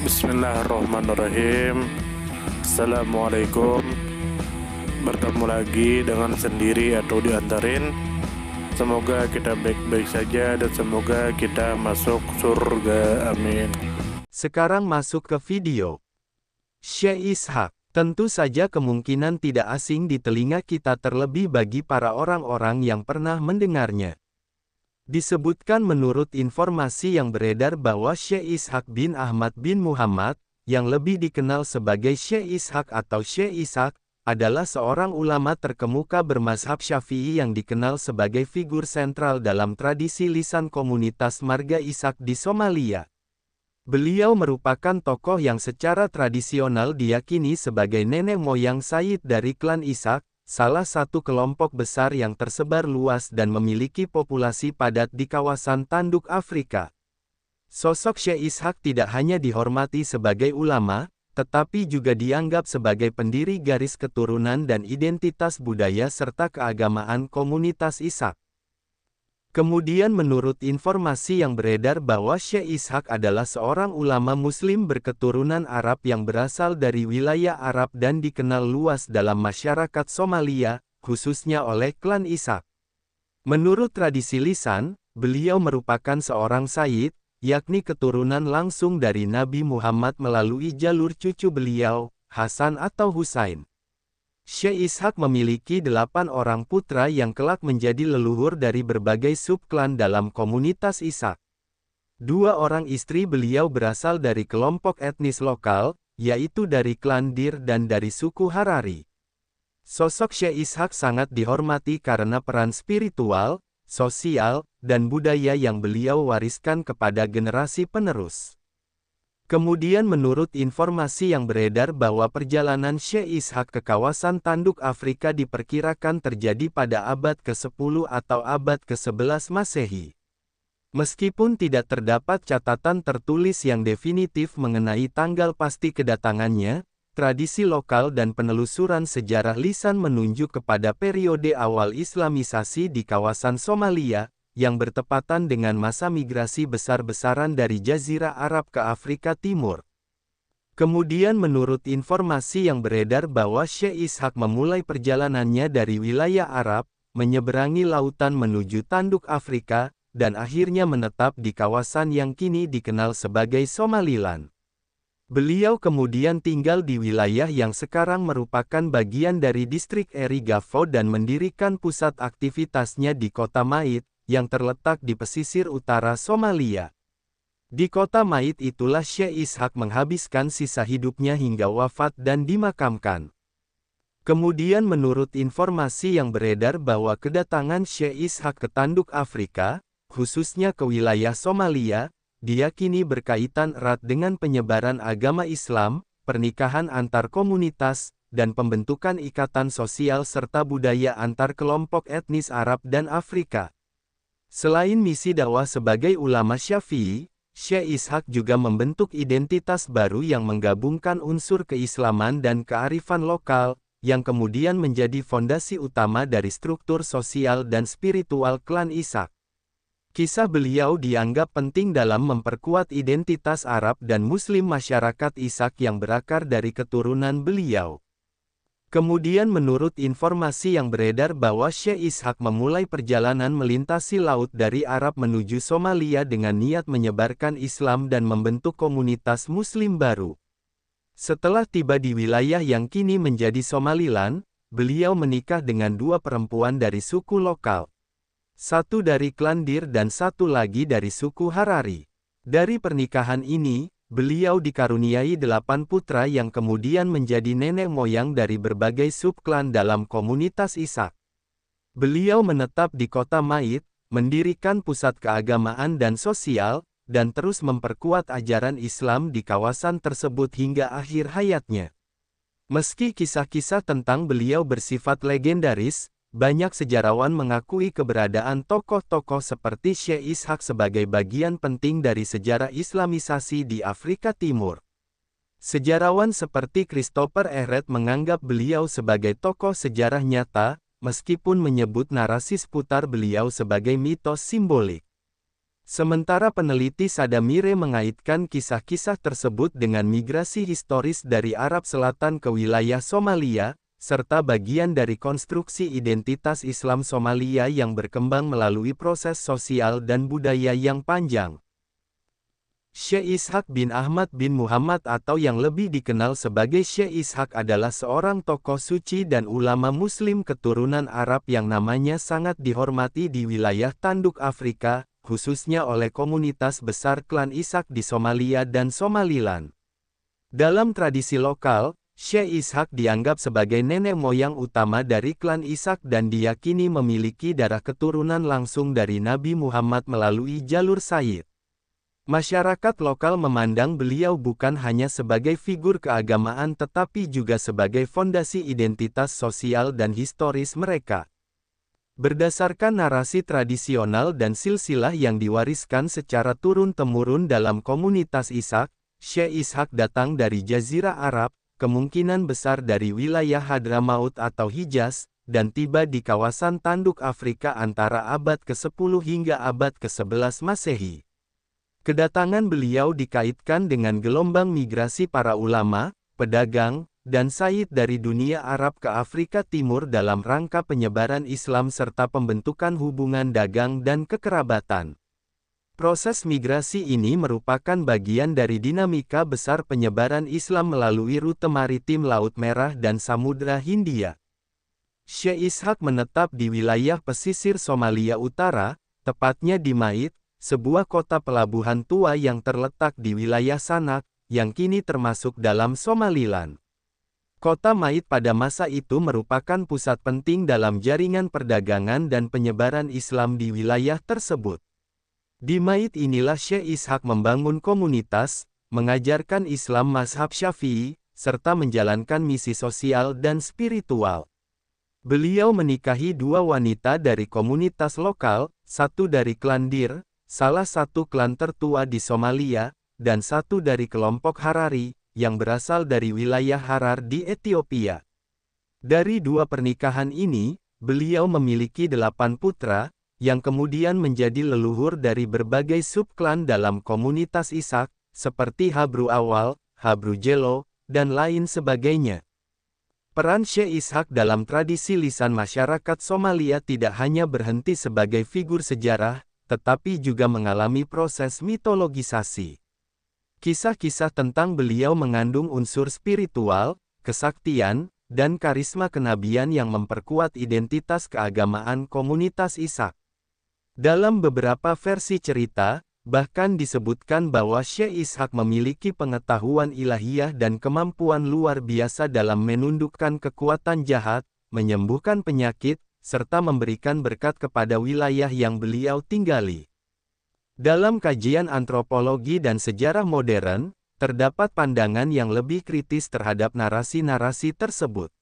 Bismillahirrahmanirrahim. Assalamualaikum. Bertemu lagi dengan sendiri atau diantarin. Semoga kita baik-baik saja dan semoga kita masuk surga. Amin. Sekarang masuk ke video. Syekh Ishaq. Tentu saja kemungkinan tidak asing di telinga kita terlebih bagi para orang-orang yang pernah mendengarnya. Disebutkan menurut informasi yang beredar bahwa Syekh Ishaq bin Ahmad bin Muhammad, yang lebih dikenal sebagai Syekh Ishaq atau Syekh Ishaq, adalah seorang ulama terkemuka bermazhab Syafi'i yang dikenal sebagai figur sentral dalam tradisi lisan komunitas marga Ishaq di Somalia. Beliau merupakan tokoh yang secara tradisional diyakini sebagai nenek moyang Sayyid dari klan Ishaq, salah satu kelompok besar yang tersebar luas dan memiliki populasi padat di kawasan tanduk Afrika. Sosok Syekh Ishaq tidak hanya dihormati sebagai ulama, tetapi juga dianggap sebagai pendiri garis keturunan dan identitas budaya serta keagamaan komunitas Ishaq. Kemudian menurut informasi yang beredar bahwa Syekh Ishaq adalah seorang ulama muslim berketurunan Arab yang berasal dari wilayah Arab dan dikenal luas dalam masyarakat Somalia, khususnya oleh klan Ishaq. Menurut tradisi lisan, beliau merupakan seorang Sayyid, yakni keturunan langsung dari Nabi Muhammad melalui jalur cucu beliau, Hasan atau Husain. Syekh Ishaq memiliki 8 orang putra yang kelak menjadi leluhur dari berbagai subklan dalam komunitas Ishaq. 2 orang istri beliau berasal dari kelompok etnis lokal, yaitu dari klan Dir dan dari suku Harari. Sosok Syekh Ishaq sangat dihormati karena peran spiritual, sosial, dan budaya yang beliau wariskan kepada generasi penerus. Kemudian menurut informasi yang beredar bahwa perjalanan Syekh Ishaq ke kawasan tanduk Afrika diperkirakan terjadi pada abad ke-10 atau abad ke-11 Masehi. Meskipun tidak terdapat catatan tertulis yang definitif mengenai tanggal pasti kedatangannya, tradisi lokal dan penelusuran sejarah lisan menunjuk kepada periode awal Islamisasi di kawasan Somalia, yang bertepatan dengan masa migrasi besar-besaran dari Jazirah Arab ke Afrika Timur. Kemudian menurut informasi yang beredar bahwa Syekh Ishaq memulai perjalanannya dari wilayah Arab, menyeberangi lautan menuju tanduk Afrika, dan akhirnya menetap di kawasan yang kini dikenal sebagai Somaliland. Beliau kemudian tinggal di wilayah yang sekarang merupakan bagian dari distrik Eri Gafo dan mendirikan pusat aktivitasnya di kota Mait, yang terletak di pesisir utara Somalia. Di kota Mait itulah Syekh Ishaq menghabiskan sisa hidupnya hingga wafat dan dimakamkan. Kemudian menurut informasi yang beredar bahwa kedatangan Syekh Ishaq ke tanduk Afrika, khususnya ke wilayah Somalia, diyakini berkaitan erat dengan penyebaran agama Islam, pernikahan antar komunitas, dan pembentukan ikatan sosial serta budaya antar kelompok etnis Arab dan Afrika. Selain misi dakwah sebagai ulama Syafi'i, Syekh Ishaq juga membentuk identitas baru yang menggabungkan unsur keislaman dan kearifan lokal, yang kemudian menjadi fondasi utama dari struktur sosial dan spiritual klan Ishaq. Kisah beliau dianggap penting dalam memperkuat identitas Arab dan Muslim masyarakat Ishaq yang berakar dari keturunan beliau. Kemudian menurut informasi yang beredar bahwa Syekh Ishaq memulai perjalanan melintasi laut dari Arab menuju Somalia dengan niat menyebarkan Islam dan membentuk komunitas Muslim baru. Setelah tiba di wilayah yang kini menjadi Somaliland, beliau menikah dengan 2 perempuan dari suku lokal. Satu dari klan Dir dan satu lagi dari suku Harari. Dari pernikahan ini, beliau dikaruniai 8 putra yang kemudian menjadi nenek moyang dari berbagai subklan dalam komunitas Ishaq. Beliau menetap di kota Mait, mendirikan pusat keagamaan dan sosial, dan terus memperkuat ajaran Islam di kawasan tersebut hingga akhir hayatnya. Meski kisah-kisah tentang beliau bersifat legendaris, banyak sejarawan mengakui keberadaan tokoh-tokoh seperti Syekh Ishaq sebagai bagian penting dari sejarah Islamisasi di Afrika Timur. Sejarawan seperti Christopher Ehret menganggap beliau sebagai tokoh sejarah nyata, meskipun menyebut narasi seputar beliau sebagai mitos simbolik. Sementara peneliti Sadamire mengaitkan kisah-kisah tersebut dengan migrasi historis dari Arab Selatan ke wilayah Somalia, serta bagian dari konstruksi identitas Islam Somalia yang berkembang melalui proses sosial dan budaya yang panjang. Syekh Ishaq bin Ahmad bin Muhammad atau yang lebih dikenal sebagai Syekh Ishaq adalah seorang tokoh suci dan ulama muslim keturunan Arab yang namanya sangat dihormati di wilayah Tanduk Afrika, khususnya oleh komunitas besar klan Ishaq di Somalia dan Somaliland. Dalam tradisi lokal, Syekh Ishaq dianggap sebagai nenek moyang utama dari klan Ishaq dan diyakini memiliki darah keturunan langsung dari Nabi Muhammad melalui jalur Sayyid. Masyarakat lokal memandang beliau bukan hanya sebagai figur keagamaan tetapi juga sebagai fondasi identitas sosial dan historis mereka. Berdasarkan narasi tradisional dan silsilah yang diwariskan secara turun-temurun dalam komunitas Ishaq, Syekh Ishaq datang dari Jazirah Arab, kemungkinan besar dari wilayah Hadramaut atau Hijaz, dan tiba di kawasan Tanduk Afrika antara abad ke-10 hingga abad ke-11 Masehi. Kedatangan beliau dikaitkan dengan gelombang migrasi para ulama, pedagang, dan sayyid dari dunia Arab ke Afrika Timur dalam rangka penyebaran Islam serta pembentukan hubungan dagang dan kekerabatan. Proses migrasi ini merupakan bagian dari dinamika besar penyebaran Islam melalui rute maritim Laut Merah dan Samudra Hindia. Syekh Ishaq menetap di wilayah pesisir Somalia Utara, tepatnya di Mait, sebuah kota pelabuhan tua yang terletak di wilayah Sanak, yang kini termasuk dalam Somaliland. Kota Mait pada masa itu merupakan pusat penting dalam jaringan perdagangan dan penyebaran Islam di wilayah tersebut. Di Mait inilah Syekh Ishaq membangun komunitas, mengajarkan Islam mazhab Syafi'i, serta menjalankan misi sosial dan spiritual. Beliau menikahi dua wanita dari komunitas lokal, satu dari klan Dir, salah satu klan tertua di Somalia, dan satu dari kelompok Harari, yang berasal dari wilayah Harar di Ethiopia. Dari dua pernikahan ini, beliau memiliki 8 putra, yang kemudian menjadi leluhur dari berbagai subklan dalam komunitas Ishaq, seperti Habru Awal, Habru Jelo, dan lain sebagainya. Peran Syekh Ishaq dalam tradisi lisan masyarakat Somalia tidak hanya berhenti sebagai figur sejarah, tetapi juga mengalami proses mitologisasi. Kisah-kisah tentang beliau mengandung unsur spiritual, kesaktian, dan karisma kenabian yang memperkuat identitas keagamaan komunitas Ishaq. Dalam beberapa versi cerita, bahkan disebutkan bahwa Syekh Ishaq memiliki pengetahuan ilahiyah dan kemampuan luar biasa dalam menundukkan kekuatan jahat, menyembuhkan penyakit, serta memberikan berkat kepada wilayah yang beliau tinggali. Dalam kajian antropologi dan sejarah modern, terdapat pandangan yang lebih kritis terhadap narasi-narasi tersebut.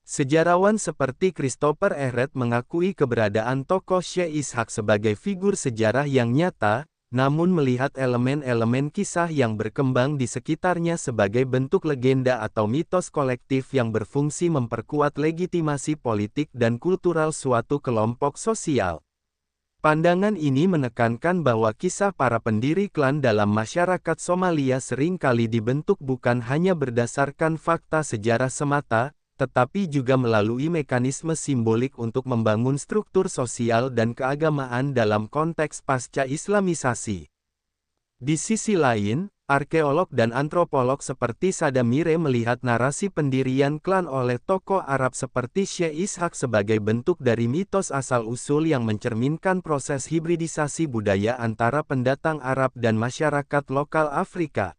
Sejarawan seperti Christopher Ehret mengakui keberadaan tokoh Syekh Ishaq sebagai figur sejarah yang nyata, namun melihat elemen-elemen kisah yang berkembang di sekitarnya sebagai bentuk legenda atau mitos kolektif yang berfungsi memperkuat legitimasi politik dan kultural suatu kelompok sosial. Pandangan ini menekankan bahwa kisah para pendiri klan dalam masyarakat Somalia seringkali dibentuk bukan hanya berdasarkan fakta sejarah semata, tetapi juga melalui mekanisme simbolik untuk membangun struktur sosial dan keagamaan dalam konteks pasca-Islamisasi. Di sisi lain, arkeolog dan antropolog seperti Sadamire melihat narasi pendirian klan oleh tokoh Arab seperti Syekh Ishaq sebagai bentuk dari mitos asal-usul yang mencerminkan proses hibridisasi budaya antara pendatang Arab dan masyarakat lokal Afrika.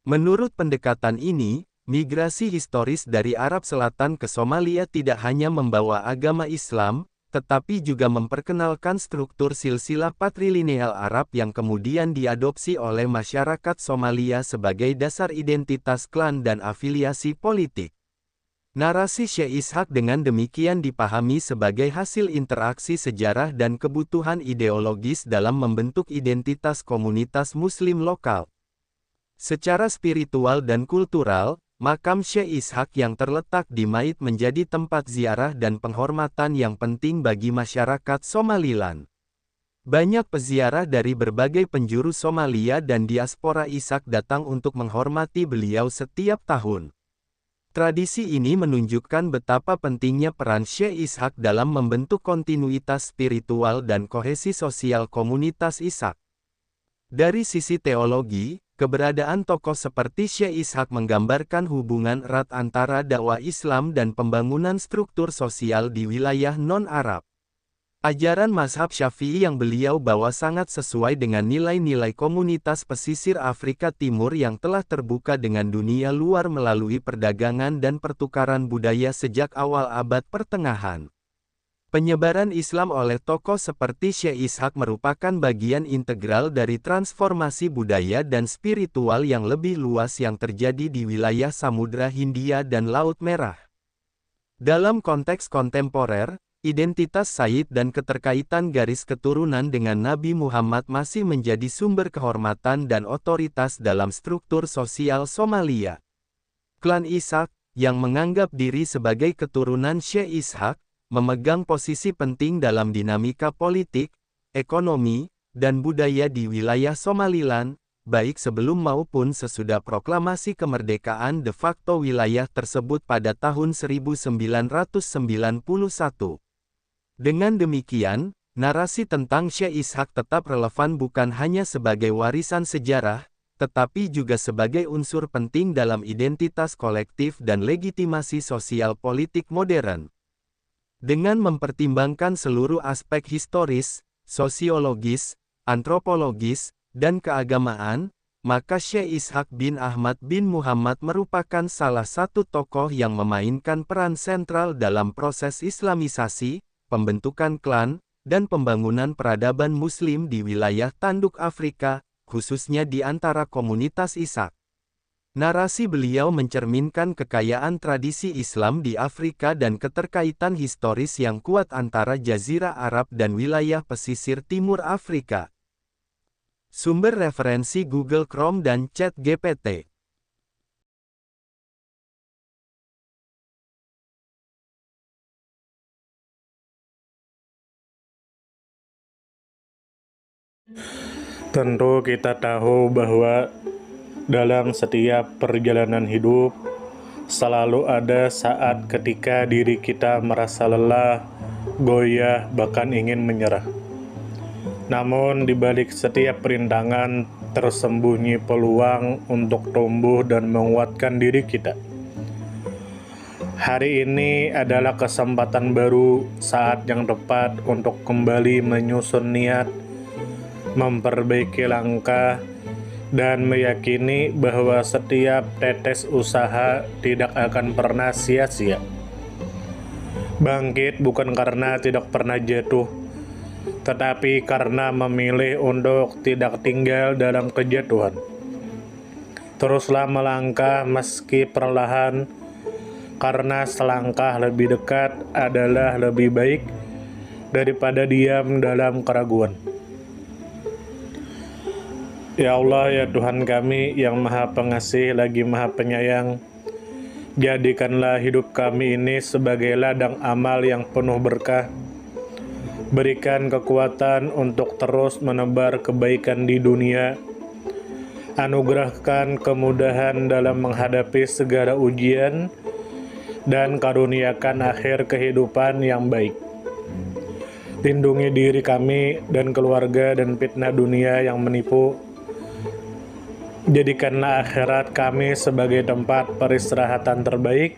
Menurut pendekatan ini, migrasi historis dari Arab Selatan ke Somalia tidak hanya membawa agama Islam, tetapi juga memperkenalkan struktur silsilah patrilineal Arab yang kemudian diadopsi oleh masyarakat Somalia sebagai dasar identitas klan dan afiliasi politik. Narasi Syekh Ishaq dengan demikian dipahami sebagai hasil interaksi sejarah dan kebutuhan ideologis dalam membentuk identitas komunitas Muslim lokal. Secara spiritual dan kultural, makam Syekh Ishaq yang terletak di Mait menjadi tempat ziarah dan penghormatan yang penting bagi masyarakat Somaliland. Banyak peziarah dari berbagai penjuru Somalia dan diaspora Ishak datang untuk menghormati beliau setiap tahun. Tradisi ini menunjukkan betapa pentingnya peran Syekh Ishak dalam membentuk kontinuitas spiritual dan kohesi sosial komunitas Ishak. Dari sisi teologi, keberadaan tokoh seperti Syekh Ishak menggambarkan hubungan erat antara dakwah Islam dan pembangunan struktur sosial di wilayah non-Arab. Ajaran mazhab Syafi'i yang beliau bawa sangat sesuai dengan nilai-nilai komunitas pesisir Afrika Timur yang telah terbuka dengan dunia luar melalui perdagangan dan pertukaran budaya sejak awal abad pertengahan. Penyebaran Islam oleh tokoh seperti Syekh Ishak merupakan bagian integral dari transformasi budaya dan spiritual yang lebih luas yang terjadi di wilayah Samudra Hindia dan Laut Merah. Dalam konteks kontemporer, identitas Sayyid dan keterkaitan garis keturunan dengan Nabi Muhammad masih menjadi sumber kehormatan dan otoritas dalam struktur sosial Somalia. Klan Ishak, yang menganggap diri sebagai keturunan Syekh Ishak, memegang posisi penting dalam dinamika politik, ekonomi, dan budaya di wilayah Somaliland, baik sebelum maupun sesudah proklamasi kemerdekaan de facto wilayah tersebut pada tahun 1991. Dengan demikian, narasi tentang Syekh Ishak tetap relevan bukan hanya sebagai warisan sejarah, tetapi juga sebagai unsur penting dalam identitas kolektif dan legitimasi sosial politik modern. Dengan mempertimbangkan seluruh aspek historis, sosiologis, antropologis, dan keagamaan, maka Syekh Ishak bin Ahmad bin Muhammad merupakan salah satu tokoh yang memainkan peran sentral dalam proses Islamisasi, pembentukan klan, dan pembangunan peradaban Muslim di wilayah Tanduk Afrika, khususnya di antara komunitas Ishak. Narasi beliau mencerminkan kekayaan tradisi Islam di Afrika dan keterkaitan historis yang kuat antara Jazirah Arab dan wilayah pesisir timur Afrika. Sumber referensi Google Chrome dan ChatGPT. Tentu kita tahu bahwa dalam setiap perjalanan hidup, selalu ada saat ketika diri kita merasa lelah, goyah, bahkan ingin menyerah. Namun di balik setiap perintangan tersembunyi peluang untuk tumbuh dan menguatkan diri kita. Hari ini adalah kesempatan baru, saat yang tepat untuk kembali menyusun niat, memperbaiki langkah, dan meyakini bahwa setiap tetes usaha tidak akan pernah sia-sia. Bangkit bukan karena tidak pernah jatuh, tetapi karena memilih untuk tidak tinggal dalam kejatuhan. Teruslah melangkah meski perlahan, karena selangkah lebih dekat adalah lebih baik daripada diam dalam keraguan. Ya Allah, ya Tuhan kami yang Maha Pengasih lagi Maha Penyayang, jadikanlah hidup kami ini sebagai ladang amal yang penuh berkah. Berikan kekuatan untuk terus menebar kebaikan di dunia. Anugerahkan kemudahan dalam menghadapi segala ujian, dan karuniakan akhir kehidupan yang baik. Lindungi diri kami dan keluarga dan fitnah dunia yang menipu. Jadikanlah akhirat kami sebagai tempat peristirahatan terbaik,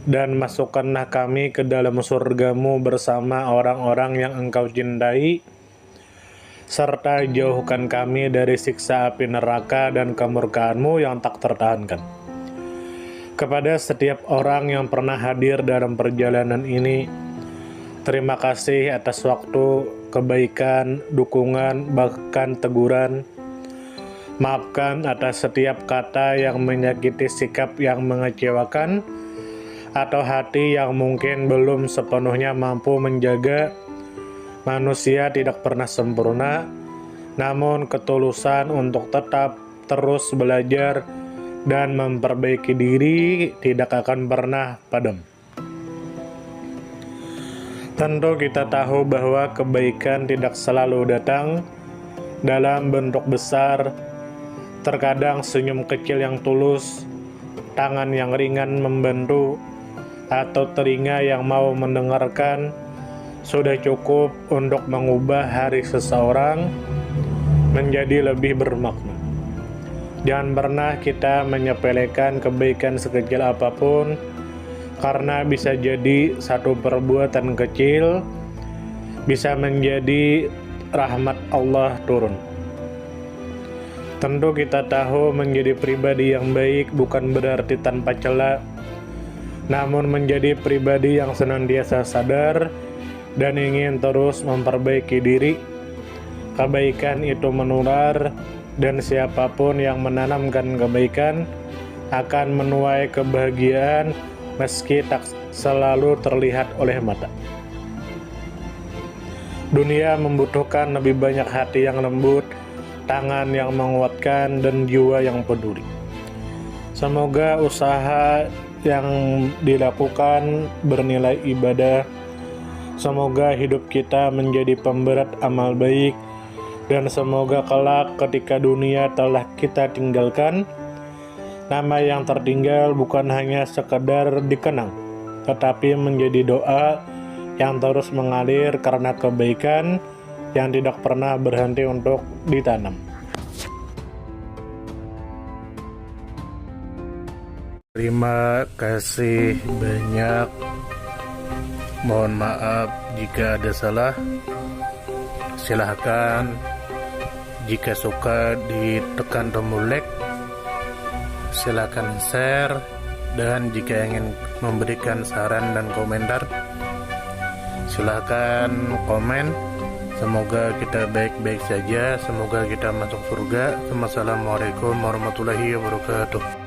dan masukkanlah kami ke dalam surga-Mu bersama orang-orang yang Engkau cintai, serta jauhkan kami dari siksa api neraka dan kemurkaan-Mu yang tak tertahankan. Kepada setiap orang yang pernah hadir dalam perjalanan ini, terima kasih atas waktu, kebaikan, dukungan, bahkan teguran. Maafkan atas setiap kata yang menyakiti, sikap yang mengecewakan, atau hati yang mungkin belum sepenuhnya mampu menjaga. Manusia tidak pernah sempurna, namun ketulusan untuk tetap terus belajar dan memperbaiki diri tidak akan pernah padam. Tentu kita tahu bahwa kebaikan tidak selalu datang dalam bentuk besar. Terkadang senyum kecil yang tulus, tangan yang ringan membantu, atau telinga yang mau mendengarkan sudah cukup untuk mengubah hari seseorang menjadi lebih bermakna. Jangan pernah kita menyepelekan kebaikan sekecil apapun, karena bisa jadi satu perbuatan kecil bisa menjadi rahmat Allah turun. Tentu kita tahu menjadi pribadi yang baik bukan berarti tanpa celah, namun menjadi pribadi yang senantiasa sadar dan ingin terus memperbaiki diri. Kebaikan itu menular, dan siapapun yang menanamkan kebaikan akan menuai kebahagiaan meski tak selalu terlihat oleh mata. Dunia membutuhkan lebih banyak hati yang lembut, tangan yang menguatkan, dan jiwa yang peduli. Semoga usaha yang dilakukan bernilai ibadah. Semoga hidup kita menjadi pemberat amal baik, dan semoga kelak ketika dunia telah kita tinggalkan, nama yang tertinggal bukan hanya sekedar dikenang, tetapi menjadi doa yang terus mengalir karena kebaikan yang tidak pernah berhenti untuk ditanam. Terima kasih banyak. Mohon maaf jika ada salah. Silahkan jika suka ditekan tombol like, silakan share, dan jika ingin memberikan saran dan komentar silakan komen. Semoga kita baik-baik saja, semoga kita masuk surga. Wassalamualaikum warahmatullahi wabarakatuh.